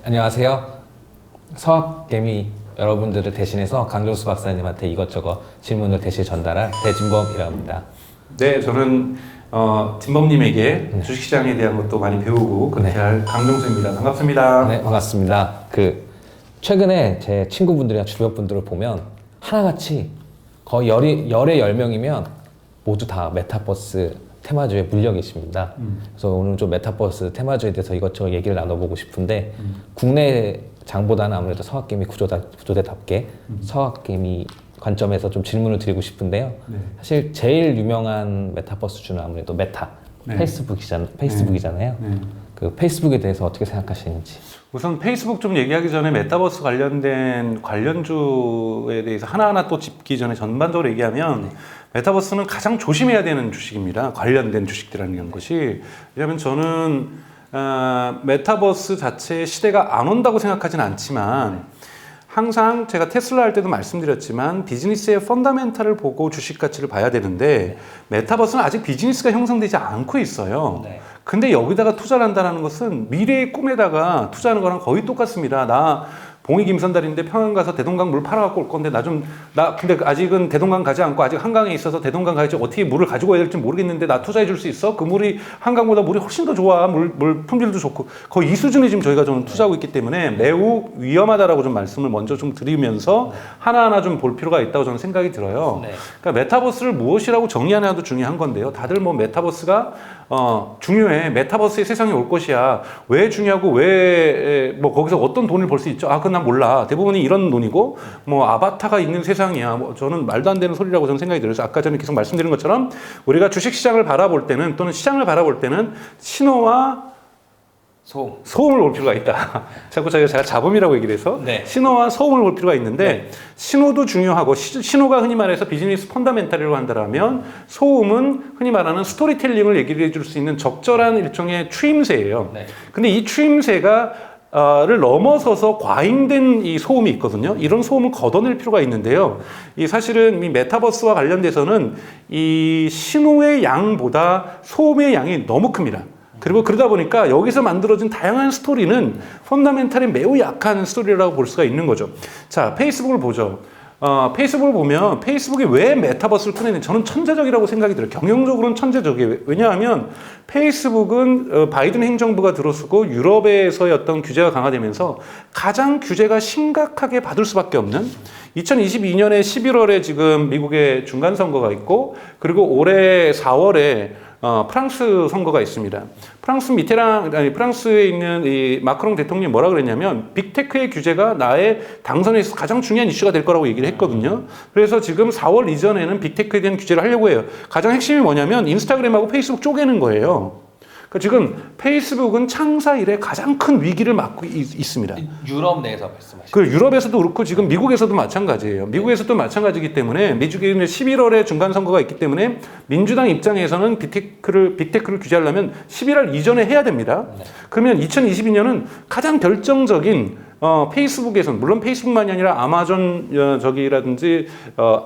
안녕하세요. 서학개미 여러분들을 대신해서 강정수 박사님한테 이것저것 질문을 대신 전달할 배진범이라고 합니다. 네, 저는 진범님에게 주식시장에 대한 것도 많이 배우고 그렇게 할 강정수입니다. 반갑습니다. 네, 반갑습니다. 최근에 제 친구분들이나 주변 분들을 보면 하나같이 거의 열의 10명이면 모두 다 메타버스 테마주에 물려 계십니다. 그래서 오늘 좀 메타버스 테마주에 대해서 이것저것 얘기를 나눠보고 싶은데 국내 장보다는 아무래도 서학개미 구조대답게 서학개미 관점에서 좀 질문을 드리고 싶은데요. 네. 사실 제일 유명한 메타버스주는 아무래도 메타, 네. 페이스북이잖아요. 네. 그 페이스북에 대해서 어떻게 생각하시는지. 우선 페이스북 좀 얘기하기 전에 메타버스 관련된 관련주에 대해서 하나하나 또 짚기 전에 전반적으로 얘기하면 메타버스는 가장 조심해야 되는 주식입니다. 관련된 주식들이라는 것이. 왜냐하면 저는 메타버스 자체의 시대가 안 온다고 생각하지는 않지만 항상 제가 테슬라 할 때도 말씀드렸지만 비즈니스의 펀더멘탈을 보고 주식 가치를 봐야 되는데 메타버스는 아직 비즈니스가 형성되지 않고 있어요. 네. 근데 여기다가 투자를 한다는 것은 미래의 꿈에다가 투자하는 거랑 거의 똑같습니다. 나 봉이 김선달인데 평양 가서 대동강 물 팔아갖고 올 건데 근데 아직은 대동강 가지 않고 아직 한강에 있어서 대동강 가야지 어떻게 물을 가지고 와야 될지 모르겠는데 나 투자해 줄 수 있어? 그 물이 한강보다 물이 훨씬 더 좋아. 물 품질도 좋고. 거의 이 수준에 지금 저희가 좀 투자하고 있기 때문에 매우 위험하다라고 좀 말씀을 먼저 좀 드리면서 하나하나 좀 볼 필요가 있다고 저는 생각이 들어요. 네. 그러니까 메타버스를 무엇이라고 정의하냐도 중요한 건데요. 다들 뭐 메타버스가 중요해. 메타버스의 세상이 올 것이야. 왜 중요하고 왜 뭐 거기서 어떤 돈을 벌 수 있죠? 그건 난 몰라. 대부분이 이런 논이고 뭐 아바타가 있는 세상이야. 뭐 저는 말도 안 되는 소리라고 저는 생각이 들어서 아까 전에 계속 말씀드린 것처럼 우리가 주식시장을 바라볼 때는 또는 시장을 바라볼 때는 신호와 소음을 볼 필요가 있다. 자꾸 제가 잡음이라고 얘기를 해서 네. 신호와 소음을 볼 필요가 있는데 신호도 중요하고 신호가 흔히 말해서 비즈니스 펀더멘탈이라고 한다면 소음은 흔히 말하는 스토리텔링을 얘기를 해줄 수 있는 적절한 일종의 추임새예요. 네. 근데 이 추임새가 를 넘어서서 과잉된 이 소음이 있거든요. 이런 소음을 걷어낼 필요가 있는데요. 이 사실은 이 메타버스와 관련돼서는 이 신호의 양보다 소음의 양이 너무 큽니다. 그리고 그러다 보니까 여기서 만들어진 다양한 스토리는 펀더멘탈이 매우 약한 스토리라고 볼 수가 있는 거죠. 자, 페이스북을 보죠. 페이스북을 보면 페이스북이 왜 메타버스를 꺼내는지 저는 천재적이라고 생각이 들어요. 경영적으로는 천재적이에요. 왜냐하면 페이스북은 바이든 행정부가 들어서고 유럽에서의 어떤 규제가 강화되면서 가장 규제가 심각하게 받을 수밖에 없는 2022년에 11월에 지금 미국의 중간선거가 있고 그리고 올해 4월에 프랑스 선거가 있습니다. 프랑스에 있는 이 마크롱 대통령이 뭐라 그랬냐면 빅테크의 규제가 나의 당선에 있어서 가장 중요한 이슈가 될 거라고 얘기를 했거든요. 그래서 지금 4월 이전에는 빅테크에 대한 규제를 하려고 해요. 가장 핵심이 뭐냐면 인스타그램하고 페이스북 쪼개는 거예요. 그러니까 지금 페이스북은 창사 이래 가장 큰 위기를 맞고 있습니다. 유럽 내에서 말씀하시죠. 그 유럽에서도 그렇고 지금 미국에서도 마찬가지예요. 미국에서도 마찬가지이기 때문에 미국에 11월에 중간 선거가 있기 때문에 민주당 입장에서는 빅테크를 규제하려면 11월 이전에 해야 됩니다. 그러면 2022년은 가장 결정적인 페이스북에서는 물론 페이스북만이 아니라 아마존 저기라든지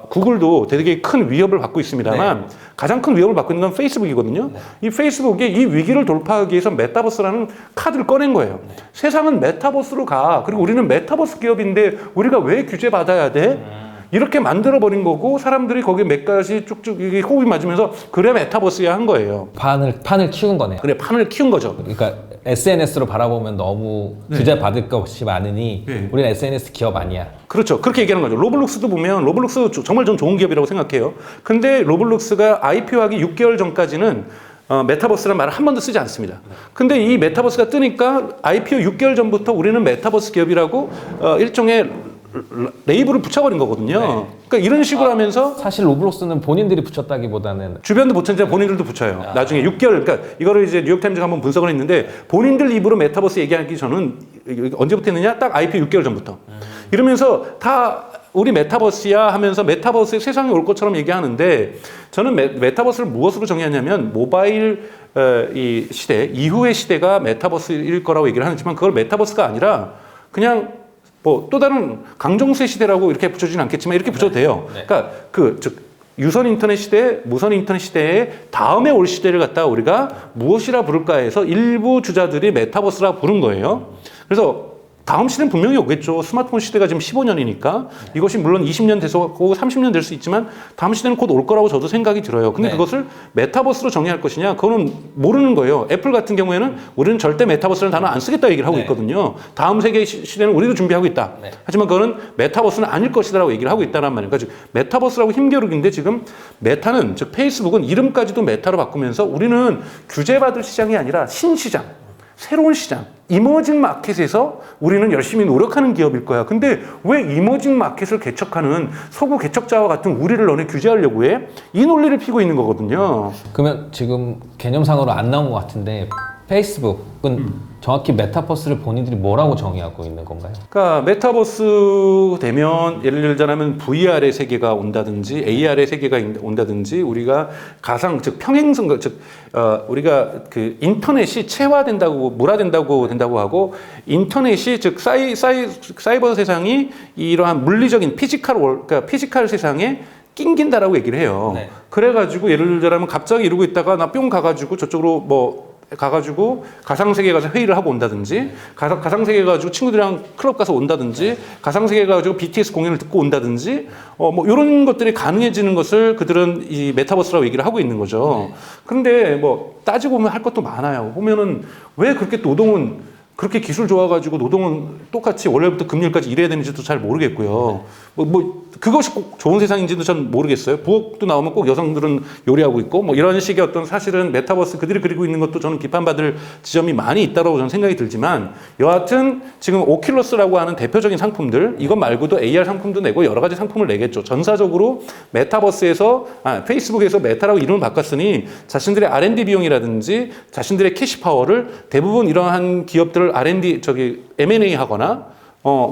구글도 되게 큰 위협을 받고 있습니다만 네. 가장 큰 위협을 받고 있는 건 페이스북이거든요. 네. 이 페이스북이 이 위기를 돌파하기 위해서 메타버스라는 카드를 꺼낸 거예요. 네. 세상은 메타버스로 가. 그리고 우리는 메타버스 기업인데 우리가 왜 규제받아야 돼? 이렇게 만들어버린 거고 사람들이 거기에 몇 가지 쭉쭉 이게 호흡이 맞으면서 그래 메타버스야 한 거예요. 판을 키운 거네요. 그래 판을 키운 거죠. 그러니까 SNS로 바라보면 너무 규제 받을 것이 많으니 우리는 SNS 기업 아니야. 그렇죠. 그렇게 얘기하는 거죠. 로블록스도 보면 로블록스 정말 전 좋은 기업이라고 생각해요. 근데 로블록스가 IPO하기 6개월 전까지는 메타버스라는 말을 한 번도 쓰지 않습니다. 근데 이 메타버스가 뜨니까 IPO 6개월 전부터 우리는 메타버스 기업이라고 일종의 레이블을 붙여버린 거거든요. 네. 그러니까 이런 식으로 하면서 사실 로블록스는 본인들이 붙였다기보다는 주변도 붙였는데 본인들도 붙여요. 나중에 6개월 그러니까 이거를 이제 뉴욕타임즈가 한번 분석을 했는데 본인들 입으로 메타버스 얘기하기 전은 언제부터 했느냐? 딱 IPO 6개월 전부터. 이러면서 다 우리 메타버스야 하면서 메타버스의 세상이 올 것처럼 얘기하는데 저는 메타버스를 무엇으로 정의하냐면 모바일 이 시대 이후의 시대가 메타버스일 거라고 얘기를 하지만 그걸 메타버스가 아니라 그냥 뭐 또 다른 강정수의 시대라고 이렇게 붙여주진 않겠지만 이렇게 붙여도 돼요. 네. 그러니까 즉 유선 인터넷 시대, 무선 인터넷 시대에 다음에 올 시대를 갖다가 우리가 무엇이라 부를까 해서 일부 주자들이 메타버스라 부른 거예요. 그래서 다음 시대는 분명히 오겠죠. 스마트폰 시대가 지금 15년이니까 이것이 물론 20년 돼서 30년 될 수 있지만 다음 시대는 곧 올 거라고 저도 생각이 들어요. 근데 그것을 메타버스로 정의할 것이냐? 그거는 모르는 거예요. 애플 같은 경우에는 우리는 절대 메타버스라는 단어 안 쓰겠다 얘기를 하고 있거든요. 다음 세계 시대는 우리도 준비하고 있다. 하지만 그거는 메타버스는 아닐 것이다라고 얘기를 하고 있다는 말이에요. 그러니까 메타버스라고 힘겨루기인데 지금 메타는 즉 페이스북은 이름까지도 메타로 바꾸면서 우리는 규제받을 시장이 아니라 신시장, 새로운 시장, 이머징 마켓에서 우리는 열심히 노력하는 기업일 거야. 근데 왜 이머징 마켓을 개척하는 서구 개척자와 같은 우리를 너네 규제하려고 해? 이 논리를 피고 있는 거거든요. 그러면 지금 개념상으로 안 나온 것 같은데 페이스북은 정확히 메타버스를 본인들이 뭐라고 정의하고 있는 건가요? 그러니까 메타버스 되면 예를 들자면 VR의 세계가 온다든지 AR의 세계가 온다든지 우리가 가상 즉 평행선 즉 우리가 그 인터넷이 체화된다고 문화된다고 하고 인터넷이 즉 사이버 세상이 이러한 물리적인 그러니까 피지컬 세상에 낑긴다라고 얘기를 해요. 그래가지고 예를 들자면 갑자기 이러고 있다가 나 뿅 가가지고 저쪽으로 가가지고 가상세계에 가서 회의를 하고 온다든지 가상세계에 가지고 친구들이랑 클럽 가서 온다든지 가상세계에 가지고 BTS 공연을 듣고 온다든지 뭐 이런 것들이 가능해지는 것을 그들은 이 메타버스라고 얘기를 하고 있는 거죠. 그런데 뭐 따지고 보면 할 것도 많아요. 보면은 왜 그렇게 노동은 그렇게 기술 좋아가지고 노동은 똑같이 월요일부터 금요일까지 일해야 되는지도 잘 모르겠고요. 그것이 꼭 좋은 세상인지도 전 모르겠어요. 부엌도 나오면 꼭 여성들은 요리하고 있고 뭐 이런 식의 어떤 사실은 메타버스 그들이 그리고 있는 것도 저는 비판받을 지점이 많이 있다고 저는 생각이 들지만 여하튼 지금 오큘러스라고 하는 대표적인 상품들 이것 말고도 AR 상품도 내고 여러 가지 상품을 내겠죠. 전사적으로 메타버스에서 페이스북에서 메타라고 이름을 바꿨으니 자신들의 R&D 비용이라든지 자신들의 캐시 파워를 대부분 이러한 기업들을 R&D M&A 하거나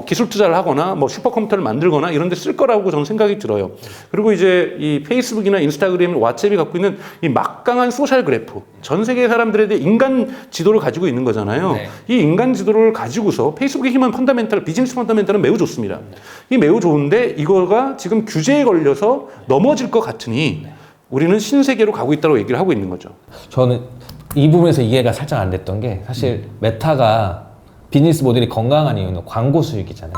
기술 투자를 하거나 뭐 슈퍼컴퓨터를 만들거나 이런 데 쓸 거라고 저는 생각이 들어요. 그리고 이제 이 페이스북이나 인스타그램, 왓츠앱이 갖고 있는 이 막강한 소셜 그래프, 전 세계 사람들에 대해 인간 지도를 가지고 있는 거잖아요. 이 인간 지도를 가지고서 페이스북의 힘은 비즈니스 펀더멘탈은 매우 좋습니다. 이 매우 좋은데 이거가 지금 규제에 걸려서 넘어질 것 같으니 우리는 신세계로 가고 있다고 얘기를 하고 있는 거죠. 저는 이 부분에서 이해가 살짝 안 됐던 게 사실 메타가 비즈니스 모델이 건강한 이유는 광고 수익이잖아요.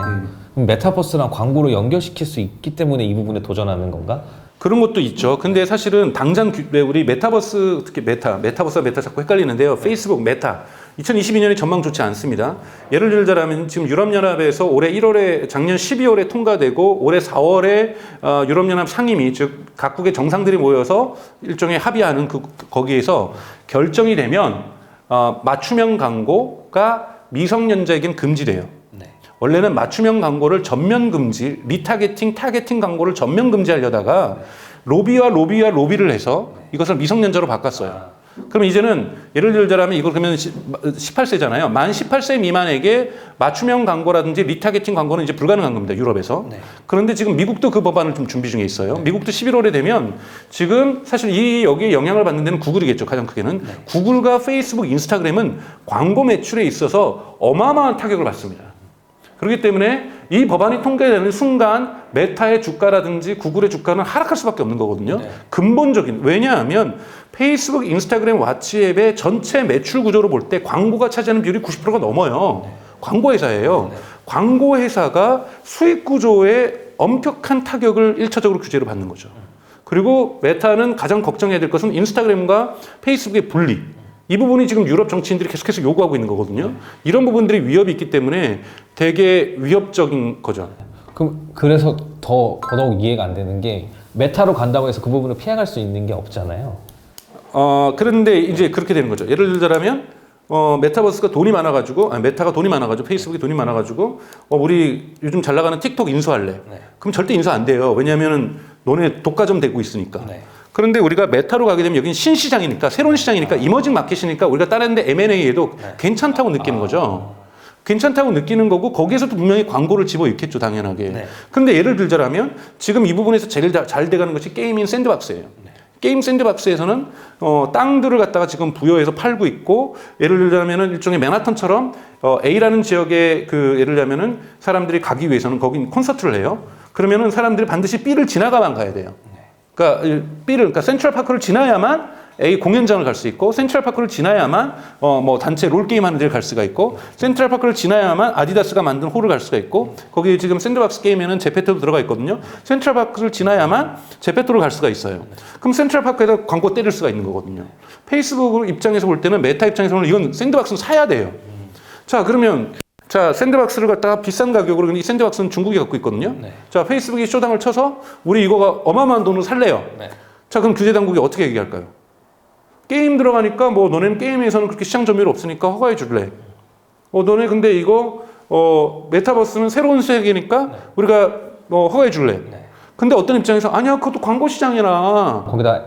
그럼 메타버스랑 광고를 연결시킬 수 있기 때문에 이 부분에 도전하는 건가? 그런 것도 있죠. 근데 사실은 당장 우리 메타버스, 특히 메타버스와 메타 자꾸 헷갈리는데요. 페이스북, 메타. 2022년에 전망 좋지 않습니다. 예를 들자면 지금 유럽연합에서 올해 1월에 작년 12월에 통과되고 올해 4월에 유럽연합 상임위 즉 각국의 정상들이 모여서 일종의 합의하는 거기에서 결정이 되면 맞춤형 광고가 미성년자에겐 금지돼요. 원래는 맞춤형 광고를 전면 금지, 타겟팅 광고를 전면 금지하려다가 로비를 해서 이것을 미성년자로 바꿨어요. 그럼 이제는 예를 들자면 이걸 그러면 18세잖아요. 만 18세 미만에게 맞춤형 광고라든지 리타겟팅 광고는 이제 불가능한 겁니다. 유럽에서. 그런데 지금 미국도 그 법안을 좀 준비 중에 있어요. 미국도 11월에 되면 지금 사실 여기에 영향을 받는 데는 구글이겠죠. 가장 크게는. 구글과 페이스북, 인스타그램은 광고 매출에 있어서 어마어마한 타격을 받습니다. 그렇기 때문에 이 법안이 통과되는 순간 메타의 주가라든지 구글의 주가는 하락할 수밖에 없는 거거든요. 근본적인. 왜냐하면 페이스북, 인스타그램, 왓츠앱의 전체 매출 구조로 볼 때 광고가 차지하는 비율이 90%가 넘어요. 광고 회사예요. 광고 회사가 수익 구조에 엄격한 타격을 1차적으로 규제로 받는 거죠. 그리고 메타는 가장 걱정해야 될 것은 인스타그램과 페이스북의 분리. 이 부분이 지금 유럽 정치인들이 계속해서 요구하고 있는 거거든요. 이런 부분들이 위협이 있기 때문에 되게 위협적인 거죠. 그래서 더더욱 이해가 안 되는 게 메타로 간다고 해서 그 부분을 피해갈 수 있는 게 없잖아요. 그런데 이제 그렇게 되는 거죠. 예를 들자면 메타버스가 돈이 많아가지고 메타가 돈이 많아가지고 페이스북이 돈이 많아가지고 우리 요즘 잘 나가는 틱톡 인수할래. 그럼 절대 인수 안 돼요. 왜냐하면 너네 독과점 되고 있으니까. 그런데 우리가 메타로 가게 되면 여기는 신시장이니까 새로운 시장이니까 이머징 마켓이니까 우리가 다른 데 M&A에도 괜찮다고 느끼는 거죠. 괜찮다고 느끼는 거고 거기에서도 분명히 광고를 집어넣겠죠. 당연하게. 그런데 예를 들자면 지금 이 부분에서 제일 잘 돼가는 것이 게임인 샌드박스예요. 게임 샌드박스에서는 땅들을 갖다가 지금 부여해서 팔고 있고 예를 들자면은 일종의 맨하탄처럼 A라는 지역에 예를 들자면은 사람들이 가기 위해서는 거기 콘서트를 해요. 그러면은 사람들이 반드시 B를 지나가만 가야 돼요. 그러니까 센트럴파크를 지나야만 A 공연장을 갈 수 있고, 센트럴파크를 지나야만 뭐 단체 롤게임 하는 데를 갈 수가 있고, 센트럴파크를 지나야만 아디다스가 만든 홀을 갈 수가 있고, 거기 지금 샌드박스 게임에는 제페토도 들어가 있거든요. 센트럴파크를 지나야만 제페토를 갈 수가 있어요. 그럼 센트럴파크에다 광고 때릴 수가 있는 거거든요. 페이스북 입장에서 볼 때는, 메타 입장에서는 이건 샌드박스는 사야 돼요. 자, 그러면 자, 샌드박스를 갖다가 비싼 가격으로, 근데 이 샌드박스는 중국이 갖고 있거든요. 네. 자, 페이스북이 쇼당을 쳐서 우리 이거가 어마어마한 돈을 살래요. 네. 자, 그럼 규제 당국이 어떻게 얘기할까요? 게임 들어가니까 뭐 너네는 게임에서는 그렇게 시장 점유율 없으니까 허가해 줄래. 너네 근데 이거 메타버스는 새로운 세계니까 우리가 허가해 줄래. 네. 근데 어떤 입장에서 아니야, 그것도 광고 시장이라. 거기다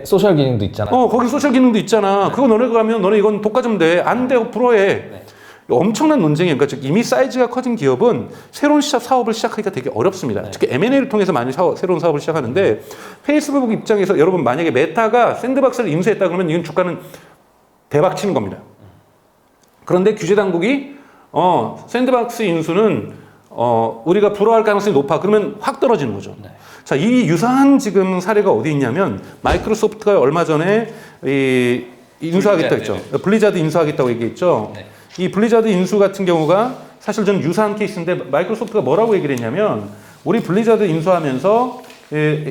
소셜 기능도 있잖아. 거기 소셜 기능도 있잖아. 그거 너네가 가면 너네 이건 독과점 돼. 안 돼, 불허해. 네. 엄청난 논쟁이에요. 그러니까 즉 이미 사이즈가 커진 기업은 새로운 사업을 시작하기가 되게 어렵습니다. 네. 특히 M&A를 통해서 많이 새로운 사업을 시작하는데, 페이스북 입장에서 여러분 만약에 메타가 샌드박스를 인수했다 그러면 이건 주가는 대박 치는 겁니다. 그런데 규제 당국이 샌드박스 인수는 우리가 불허할 가능성이 높아. 그러면 확 떨어지는 거죠. 네. 자, 이 유사한 지금 사례가 어디 있냐면, 마이크로소프트가 얼마 전에 인수하겠다고 했죠. 블리자드 인수하겠다고 얘기했죠. 네. 이 블리자드 인수 같은 경우가 사실 저는 유사한 케이스인데, 마이크로소프트가 뭐라고 얘기를 했냐면, 우리 블리자드 인수하면서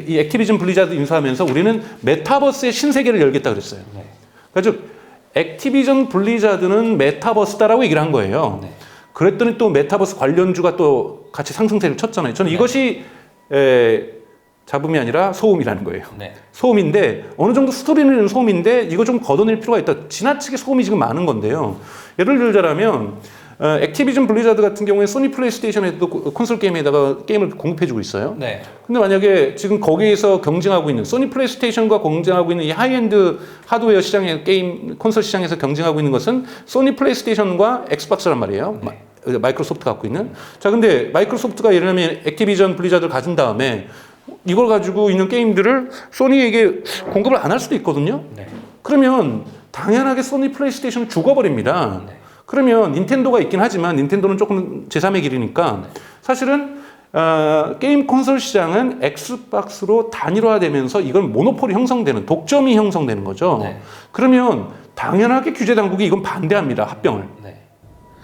이 액티비전 블리자드 인수하면서 우리는 메타버스의 신세계를 열겠다 그랬어요. 네. 그러니까 즉 액티비전 블리자드는 메타버스다라고 얘기를 한 거예요. 네. 그랬더니 또 메타버스 관련주가 또 같이 상승세를 쳤잖아요. 저는 이것이 잡음이 아니라 소음이라는 거예요. 네. 소음인데, 어느 정도 스토리는 소음인데 이거 좀 걷어낼 필요가 있다. 지나치게 소음이 지금 많은 건데요. 예를 들자면 액티비전 블리자드 같은 경우에 소니 플레이스테이션에도 콘솔 게임에다가 게임을 공급해주고 있어요. 네. 근데 만약에 지금 거기에서 경쟁하고 있는, 소니 플레이스테이션과 경쟁하고 있는 이 하이엔드 하드웨어 시장의 게임 콘솔 시장에서 경쟁하고 있는 것은 소니 플레이스테이션과 엑스박스란 말이에요. 네. 마이크로소프트가 갖고 있는. 자, 근데 마이크로소프트가 예를 들면 액티비전 블리자드를 가진 다음에 이걸 가지고 있는 게임들을 소니에게 공급을 안 할 수도 있거든요. 네. 그러면 당연하게 소니 플레이스테이션은 죽어버립니다. 네. 그러면 닌텐도가 있긴 하지만 닌텐도는 조금 제3의 길이니까 사실은 게임 콘솔 시장은 엑스박스로 단일화되면서 이건 모노폴이 형성되는, 독점이 형성되는 거죠. 네. 그러면 당연하게 규제 당국이 이건 반대합니다. 합병을. 네.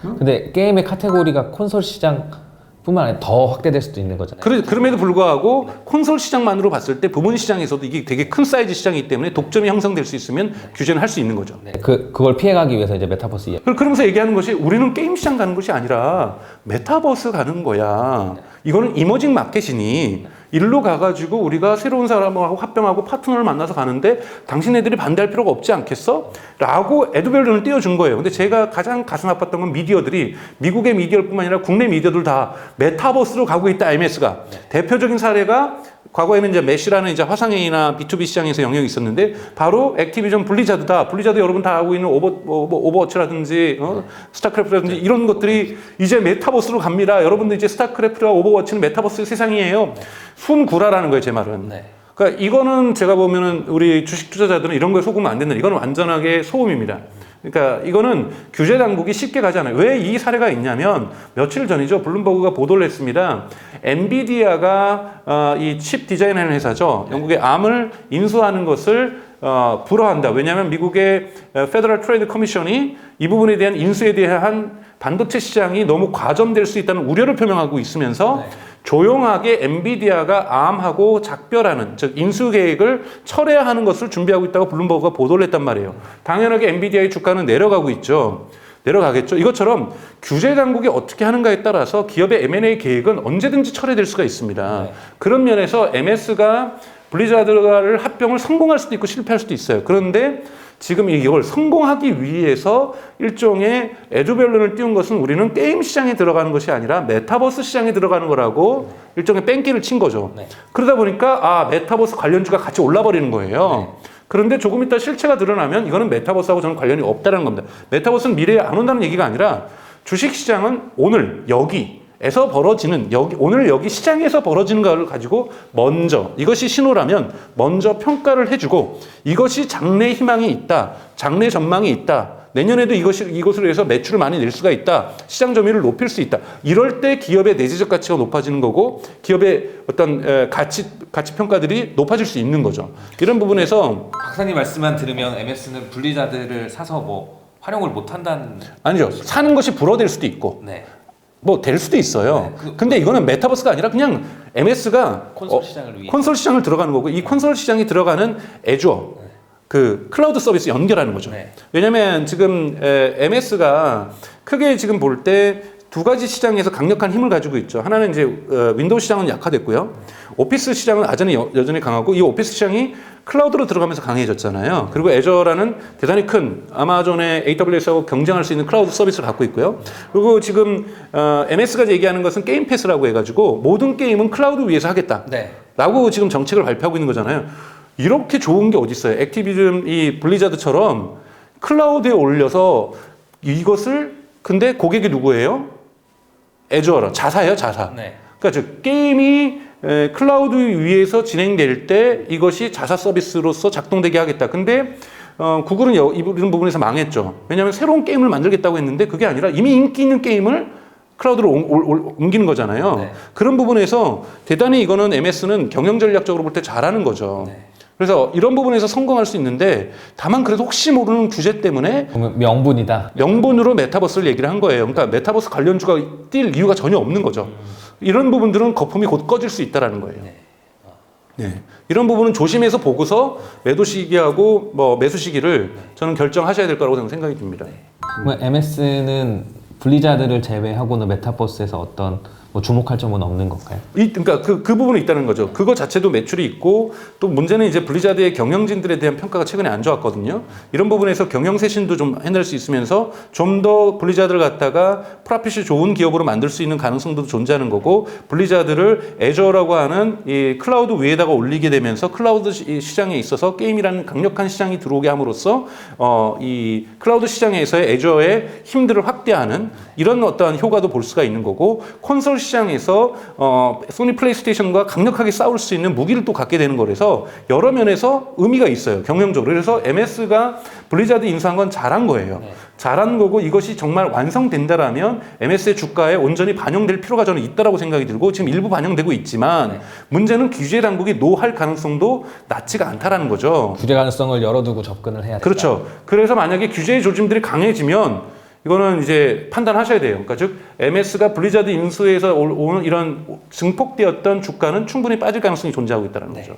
근데 게임의 카테고리가 콘솔 시장뿐만 아니라 더 확대될 수도 있는 거잖아요. 그럼에도 불구하고 콘솔 시장만으로 봤을 때 부분 시장에서도 이게 되게 큰 사이즈 시장이기 때문에 독점이 형성될 수 있으면 규제는 할 수 있는 거죠. 네. 그걸 피해가기 위해서 이제 메타버스 그러면서 얘기하는 것이, 우리는 게임 시장 가는 것이 아니라 메타버스 가는 거야. 이거는 이머징 마켓이니 일로 가가지고 우리가 새로운 사람하고 합병하고 파트너를 만나서 가는데 당신네들이 반대할 필요가 없지 않겠어? 라고 에드밸런을 띄워준 거예요. 근데 제가 가장 가슴 아팠던 건 미디어들이, 미국의 미디어뿐만 아니라 국내 미디어들 다 메타버스로 가고 있다, MS가. 네. 대표적인 사례가 과거에는 이제 메시라는 이제 화상회의나 B2B 시장에서 영역이 있었는데, 바로 액티비전 블리자드다. 블리자드 여러분 다 알고 있는 오버워치라든지 스타크래프트라든지 이런 것들이 이제 메타버스로 갑니다. 여러분들 이제 스타크래프트와 오버워치는 메타버스의 세상이에요. 순구라라는 거예요, 제 말은. 네. 그러니까 이거는 제가 보면은 우리 주식 투자자들은 이런 거에 속으면 안 된다. 이거는 완전하게 소음입니다. 그러니까 이거는 규제 당국이 쉽게 가지 않아요. 왜 이 사례가 있냐면, 며칠 전이죠. 블룸버그가 보도를 했습니다. 엔비디아가 이 칩 디자인하는 회사죠. 영국의 암을 인수하는 것을 불허한다. 왜냐하면 미국의 페더럴 트레이드 커미션이 이 부분에 대한 인수에 대한 반도체 시장이 너무 과점될 수 있다는 우려를 표명하고 있으면서 네. 조용하게 엔비디아가 암하고 작별하는, 즉 인수 계획을 철회하는 것을 준비하고 있다고 블룸버그가 보도를 했단 말이에요. 당연하게 엔비디아의 주가는 내려가고 있죠. 내려가겠죠. 이것처럼 규제 당국이 어떻게 하는가에 따라서 기업의 M&A 계획은 언제든지 철회될 수가 있습니다. 네. 그런 면에서 MS가 블리자드를 합병을 성공할 수도 있고 실패할 수도 있어요. 그런데 지금 이걸 성공하기 위해서 일종의 에듀밸런을 띄운 것은, 우리는 게임 시장에 들어가는 것이 아니라 메타버스 시장에 들어가는 거라고 일종의 뺑기를 친 거죠. 네. 그러다 보니까 메타버스 관련주가 같이 올라버리는 거예요. 네. 그런데 조금 이따 실체가 드러나면 이거는 메타버스하고 저는 관련이 없다는 겁니다. 메타버스는 미래에 안 온다는 얘기가 아니라, 주식시장은 오늘 여기에서 벌어지는, 오늘 여기 시장에서 벌어지는 것을 가지고 먼저, 이것이 신호라면 먼저 평가를 해주고, 이것이 장래 희망이 있다, 장래 전망이 있다, 내년에도 이것으로 해서 매출을 많이 낼 수가 있다. 시장 점유율을 높일 수 있다. 이럴 때 기업의 내재적 가치가 높아지는 거고 기업의 어떤 가치 평가들이 높아질 수 있는 거죠. 이런 부분에서 박사님 말씀만 들으면 MS는 분리자들을 사서 뭐 활용을 못 한다는. 아니죠. 사는 것이 불어될 수도 있고 네. 뭐 될 수도 있어요. 네, 근데 이거는 메타버스가 아니라 그냥 MS가 콘솔 시장을 위해. 콘솔 시장을 들어가는 거고 이 콘솔 시장이 들어가는 애주어 그 클라우드 서비스 연결하는 거죠. 네. 왜냐하면 지금 MS가 크게 지금 볼 때 두 가지 시장에서 강력한 힘을 가지고 있죠. 하나는 이제 윈도우 시장은 약화됐고요. 오피스 시장은 여전히 강하고 이 오피스 시장이 클라우드로 들어가면서 강해졌잖아요. 그리고 애저라는 대단히 큰 아마존의 AWS하고 경쟁할 수 있는 클라우드 서비스를 갖고 있고요. 그리고 지금 MS가 얘기하는 것은 게임 패스라고 해가지고 모든 게임은 클라우드 위에서 하겠다. 네. 라고 지금 정책을 발표하고 있는 거잖아요. 이렇게 좋은 게 어디 있어요? 액티비즘 이 블리자드처럼 클라우드에 올려서 이것을 근데 고객이 누구예요? 애저라 자사예요, 자사. 네. 그러니까 즉 게임이 클라우드 위에서 진행될 때 이것이 자사 서비스로서 작동되게 하겠다. 근데 구글은 이런 부분에서 망했죠. 왜냐하면 새로운 게임을 만들겠다고 했는데 그게 아니라 이미 인기 있는 게임을 클라우드로 옮기는 거잖아요. 네. 그런 부분에서 대단히 이거는 MS는 경영 전략적으로 볼 때 잘하는 거죠. 네. 그래서 이런 부분에서 성공할 수 있는데 다만 그래도 혹시 모르는 규제 때문에 그러면 명분이다. 명분으로 메타버스를 얘기를 한 거예요. 그러니까 메타버스 관련주가 뛸 이유가 전혀 없는 거죠. 이런 부분들은 거품이 곧 꺼질 수 있다라는 거예요. 네. 네. 이런 부분은 조심해서 보고서 매도 시기하고 뭐 매수 시기를 저는 결정하셔야 될 거라고 생각이 듭니다. 그러면 MS는 분리자들을 제외하고는 메타버스에서 어떤 뭐 주목할 점은 없는 건가요? 그러니까 그 부분이 있다는 거죠. 그거 자체도 매출이 있고 또 문제는 이제 블리자드의 경영진들에 대한 평가가 최근에 안 좋았거든요. 이런 부분에서 경영 쇄신도 좀 해낼 수 있으면서 좀 더 블리자드를 갖다가 프라핏이 좋은 기업으로 만들 수 있는 가능성도 존재하는 거고 블리자드를 애저라고 하는 이 클라우드 위에다가 올리게 되면서 클라우드 시장에 있어서 게임이라는 강력한 시장이 들어오게 함으로써 이 클라우드 시장에서의 애저의 힘들을 확대하는 이런 어떠한 효과도 볼 수가 있는 거고 콘솔 시장에서 소니 플레이스테이션과 강력하게 싸울 수 있는 무기를 또 갖게 되는 거라서 여러 면에서 의미가 있어요. 경영적으로. 그래서 MS가 블리자드 인수한 건 잘한 거예요. 네. 잘한 거고 이것이 정말 완성된다라면 MS의 주가에 온전히 반영될 필요가 저는 있다라고 생각이 들고 지금 일부 반영되고 있지만 네. 문제는 규제 당국이 노할 가능성도 낮지가 않다라는 거죠. 규제 가능성을 열어두고 접근을 해야 된다. 그렇죠. 그래서 만약에 규제 조짐들이 강해지면 이거는 이제 판단하셔야 돼요. 그러니까 즉 MS가 블리자드 인수에서 오는 이런 증폭되었던 주가는 충분히 빠질 가능성이 존재하고 있다는 거죠.